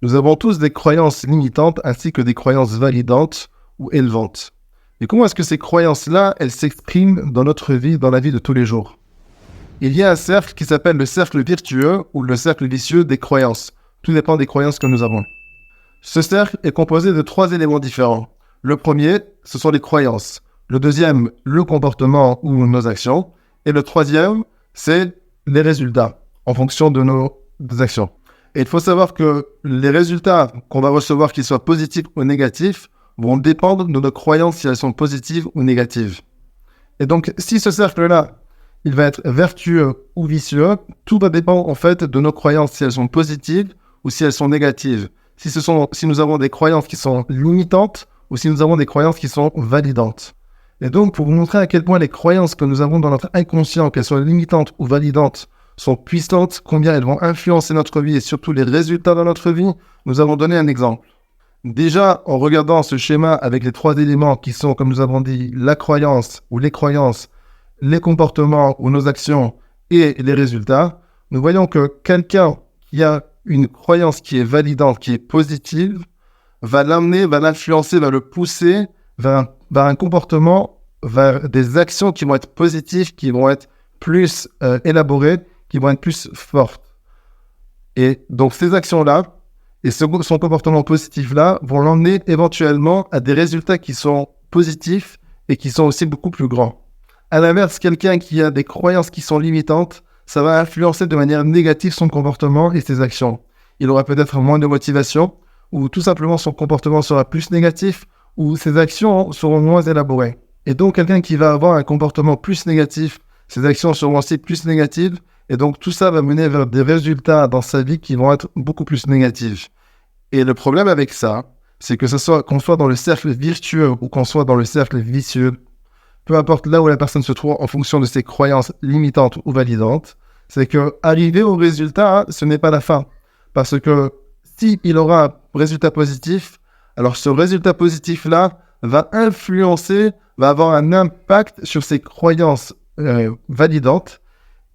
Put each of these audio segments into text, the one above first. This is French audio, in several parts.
Nous avons tous des croyances limitantes ainsi que des croyances validantes ou élevantes. Et comment est-ce que ces croyances-là, elles s'expriment dans notre vie, dans la vie de tous les jours? Il y a un cercle qui s'appelle le cercle virtueux ou le cercle vicieux des croyances. Tout dépend des croyances que nous avons. Ce cercle est composé de 3 éléments différents. Le premier, ce sont les croyances. Le deuxième, le comportement ou nos actions. Et le troisième, c'est les résultats en fonction de nos actions. Et il faut savoir que les résultats qu'on va recevoir, qu'ils soient positifs ou négatifs, vont dépendre de nos croyances si elles sont positives ou négatives. Et donc, si ce cercle-là, il va être vertueux ou vicieux, tout va dépendre en fait de nos croyances si elles sont positives ou si elles sont négatives. Si nous avons des croyances qui sont limitantes ou si nous avons des croyances qui sont validantes. Et donc, pour vous montrer à quel point les croyances que nous avons dans notre inconscient, qu'elles soient limitantes ou validantes, sont puissantes, combien elles vont influencer notre vie et surtout les résultats dans notre vie, nous avons donné un exemple. Déjà, en regardant ce schéma avec les 3 éléments qui sont, comme nous avons dit, la croyance ou les croyances, les comportements ou nos actions et les résultats, nous voyons que quelqu'un qui a une croyance qui est validante, qui est positive, va l'amener, va l'influencer, va le pousser vers un comportement, vers des actions qui vont être positives, qui vont être plus élaborées, qui vont être plus fortes. Et donc ces actions-là, et son comportement positif-là, vont l'emmener éventuellement à des résultats qui sont positifs et qui sont aussi beaucoup plus grands. À l'inverse, quelqu'un qui a des croyances qui sont limitantes, ça va influencer de manière négative son comportement et ses actions. Il aura peut-être moins de motivation, ou tout simplement son comportement sera plus négatif, ou ses actions seront moins élaborées. Et donc quelqu'un qui va avoir un comportement plus négatif, ses actions seront aussi plus négatives, et donc tout ça va mener vers des résultats dans sa vie qui vont être beaucoup plus négatifs. Et le problème avec ça, c'est que qu'on soit dans le cercle virtueux ou qu'on soit dans le cercle vicieux, peu importe là où la personne se trouve en fonction de ses croyances limitantes ou validantes, c'est que arriver au résultat, ce n'est pas la fin. Parce que s'il aura un résultat positif, alors ce résultat positif-là va influencer, va avoir un impact sur ses croyances validantes.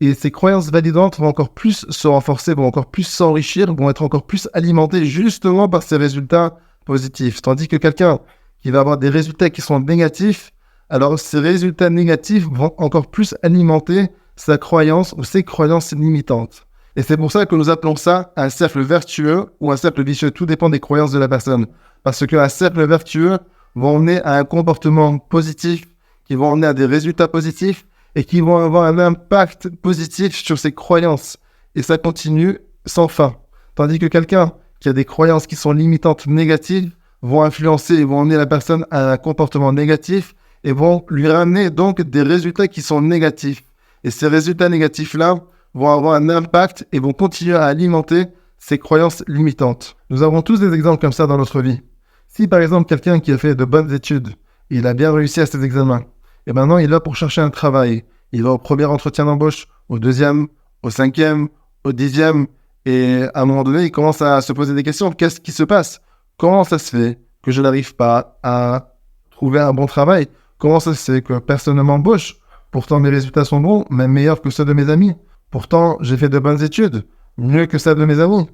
Et ces croyances validantes vont encore plus se renforcer, vont encore plus s'enrichir, vont être encore plus alimentées justement par ces résultats positifs. Tandis que quelqu'un qui va avoir des résultats qui sont négatifs, alors ces résultats négatifs vont encore plus alimenter sa croyance ou ses croyances limitantes. Et c'est pour ça que nous appelons ça un cercle vertueux ou un cercle vicieux. Tout dépend des croyances de la personne. Parce qu'un cercle vertueux va emmener à un comportement positif, qui va emmener à des résultats positifs, et qui vont avoir un impact positif sur ses croyances. Et ça continue sans fin. Tandis que quelqu'un qui a des croyances qui sont limitantes négatives vont influencer et vont emmener la personne à un comportement négatif et vont lui ramener donc des résultats qui sont négatifs. Et ces résultats négatifs-là vont avoir un impact et vont continuer à alimenter ses croyances limitantes. Nous avons tous des exemples comme ça dans notre vie. Si par exemple quelqu'un qui a fait de bonnes études, il a bien réussi à ses examens, et maintenant, il est là pour chercher un travail. Il va au premier entretien d'embauche, au deuxième, au 5e, au 10e. Et à un moment donné, il commence à se poser des questions. Qu'est-ce qui se passe? Comment ça se fait que je n'arrive pas à trouver un bon travail? Comment ça se fait que personne ne m'embauche? Pourtant, mes résultats sont bons, même meilleurs que ceux de mes amis. Pourtant, j'ai fait de bonnes études, mieux que celles de mes amis.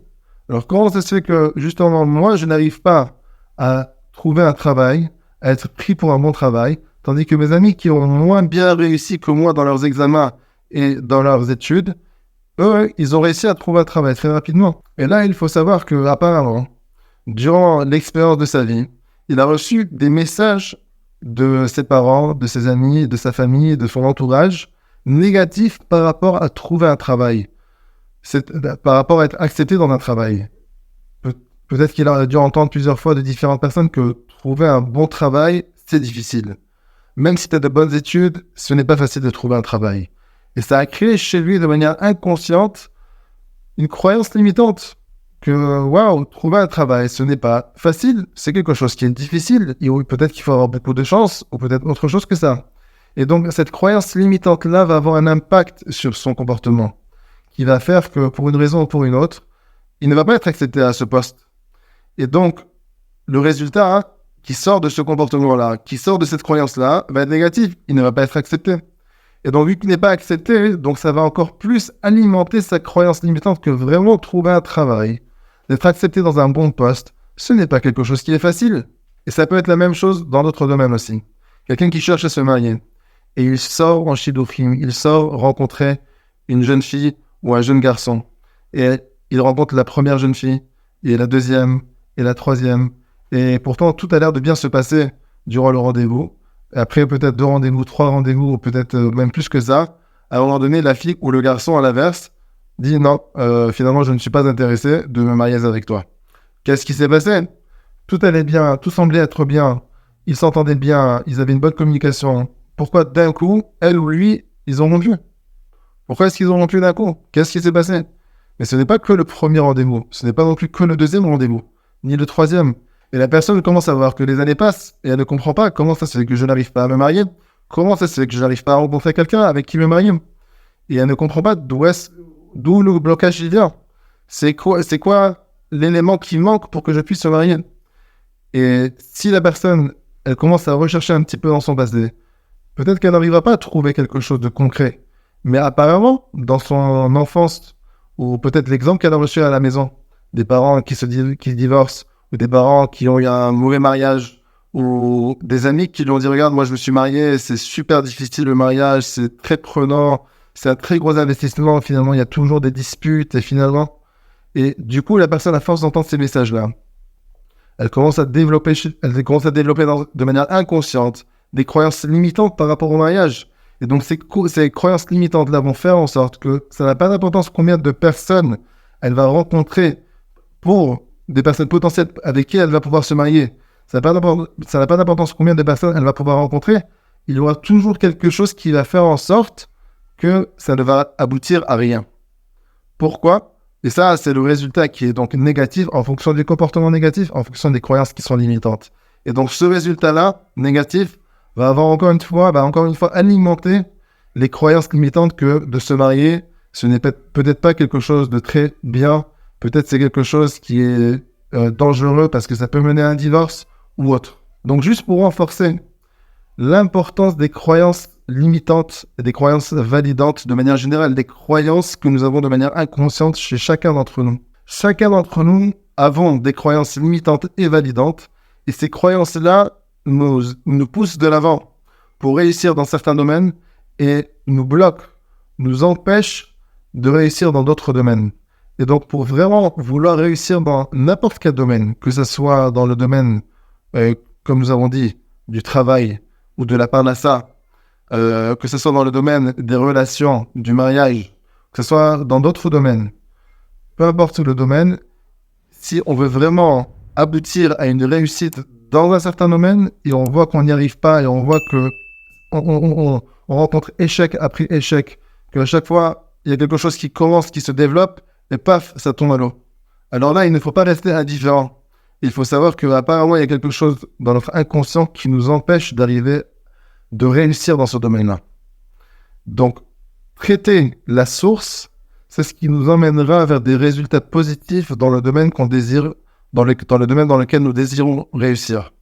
Alors, comment ça se fait que, justement, moi, je n'arrive pas à trouver un travail, à être pris pour un bon travail, tandis que mes amis qui ont moins bien réussi que moi dans leurs examens et dans leurs études, eux, ils ont réussi à trouver un travail très rapidement. Et là, il faut savoir qu'apparemment, durant l'expérience de sa vie, il a reçu des messages de ses parents, de ses amis, de sa famille, de son entourage, négatifs par rapport à trouver un travail, par rapport à être accepté dans un travail. Peut-être qu'il a dû entendre plusieurs fois de différentes personnes que trouver un bon travail, c'est difficile. Même si tu as de bonnes études, ce n'est pas facile de trouver un travail. Et ça a créé chez lui de manière inconsciente une croyance limitante que, waouh, trouver un travail, ce n'est pas facile, c'est quelque chose qui est difficile. Et peut-être qu'il faut avoir beaucoup de chance, ou peut-être autre chose que ça. Et donc, cette croyance limitante-là va avoir un impact sur son comportement, qui va faire que, pour une raison ou pour une autre, il ne va pas être accepté à ce poste. Et donc, le résultat, qui sort de ce comportement-là, qui sort de cette croyance-là, va être négatif. Il ne va pas être accepté. Et donc, vu qu'il n'est pas accepté, donc ça va encore plus alimenter sa croyance limitante que vraiment trouver un travail, d'être accepté dans un bon poste, ce n'est pas quelque chose qui est facile. Et ça peut être la même chose dans d'autres domaines aussi. Quelqu'un qui cherche à se marier, et il sort en shidduchim, il sort rencontrer une jeune fille ou un jeune garçon. Et il rencontre la première jeune fille, et la deuxième, et la troisième. Et pourtant, tout a l'air de bien se passer durant le rendez-vous. Et après, peut-être 2 rendez-vous, 3 rendez-vous, ou peut-être même plus que ça. À un moment donné, la fille ou le garçon, à l'inverse, dit non, finalement, je ne suis pas intéressé de me marier avec toi. Qu'est-ce qui s'est passé? Tout allait bien, tout semblait être bien. Ils s'entendaient bien, ils avaient une bonne communication. Pourquoi d'un coup, elle ou lui, ils ont rompu? Pourquoi est-ce qu'ils ont rompu d'un coup? Qu'est-ce qui s'est passé? Mais ce n'est pas que le premier rendez-vous, ce n'est pas non plus que le deuxième rendez-vous, ni le troisième. Et la personne commence à voir que les années passent et elle ne comprend pas comment ça se fait que je n'arrive pas à me marier, comment ça se fait que je n'arrive pas à rencontrer quelqu'un avec qui me marier. Et elle ne comprend pas d'où le blocage il vient. C'est quoi l'élément qui manque pour que je puisse me marier? Et si la personne, elle commence à rechercher un petit peu dans son passé, peut-être qu'elle n'arrivera pas à trouver quelque chose de concret. Mais apparemment, dans son enfance, ou peut-être l'exemple qu'elle a reçu à la maison, des parents qui se divorcent, ou des parents qui ont eu un mauvais mariage, ou des amis qui lui ont dit « Regarde, moi je me suis marié, c'est super difficile le mariage, c'est très prenant, c'est un très gros investissement, finalement il y a toujours des disputes, et finalement... » Et du coup, la personne, à force d'entendre ces messages-là, elle commence à développer de manière inconsciente des croyances limitantes par rapport au mariage. Et donc, ces croyances limitantes-là vont faire en sorte que ça n'a pas d'importance combien de personnes elle va rencontrer pour des personnes potentielles avec qui elle va pouvoir se marier. Ça n'a pas d'importance combien de personnes elle va pouvoir rencontrer. Il y aura toujours quelque chose qui va faire en sorte que ça ne va aboutir à rien. Pourquoi ? Et ça, c'est le résultat qui est donc négatif en fonction des comportements négatifs, en fonction des croyances qui sont limitantes. Et donc, ce résultat-là, négatif, va encore une fois alimenter les croyances limitantes que de se marier, ce n'est peut-être pas quelque chose de très bien, peut-être c'est quelque chose qui est dangereux parce que ça peut mener à un divorce ou autre. Donc, juste pour renforcer l'importance des croyances limitantes et des croyances validantes de manière générale, des croyances que nous avons de manière inconsciente chez chacun d'entre nous. Chacun d'entre nous avons des croyances limitantes et validantes, et ces croyances-là nous poussent de l'avant pour réussir dans certains domaines et nous bloquent, nous empêchent de réussir dans d'autres domaines. Et donc, pour vraiment vouloir réussir dans n'importe quel domaine, que ce soit dans le domaine, comme nous avons dit, du travail ou de la parnassa, que ce soit dans le domaine des relations, du mariage, que ce soit dans d'autres domaines, peu importe le domaine, si on veut vraiment aboutir à une réussite dans un certain domaine et on voit qu'on n'y arrive pas et on voit que on rencontre échec après échec, qu'à chaque fois il y a quelque chose qui commence, qui se développe et paf, ça tombe à l'eau. Alors là, il ne faut pas rester indifférent. Il faut savoir qu'apparemment il y a quelque chose dans notre inconscient qui nous empêche de réussir dans ce domaine-là. Donc, traiter la source, c'est ce qui nous emmènera vers des résultats positifs dans le domaine qu'on désire, dans le domaine dans lequel nous désirons réussir.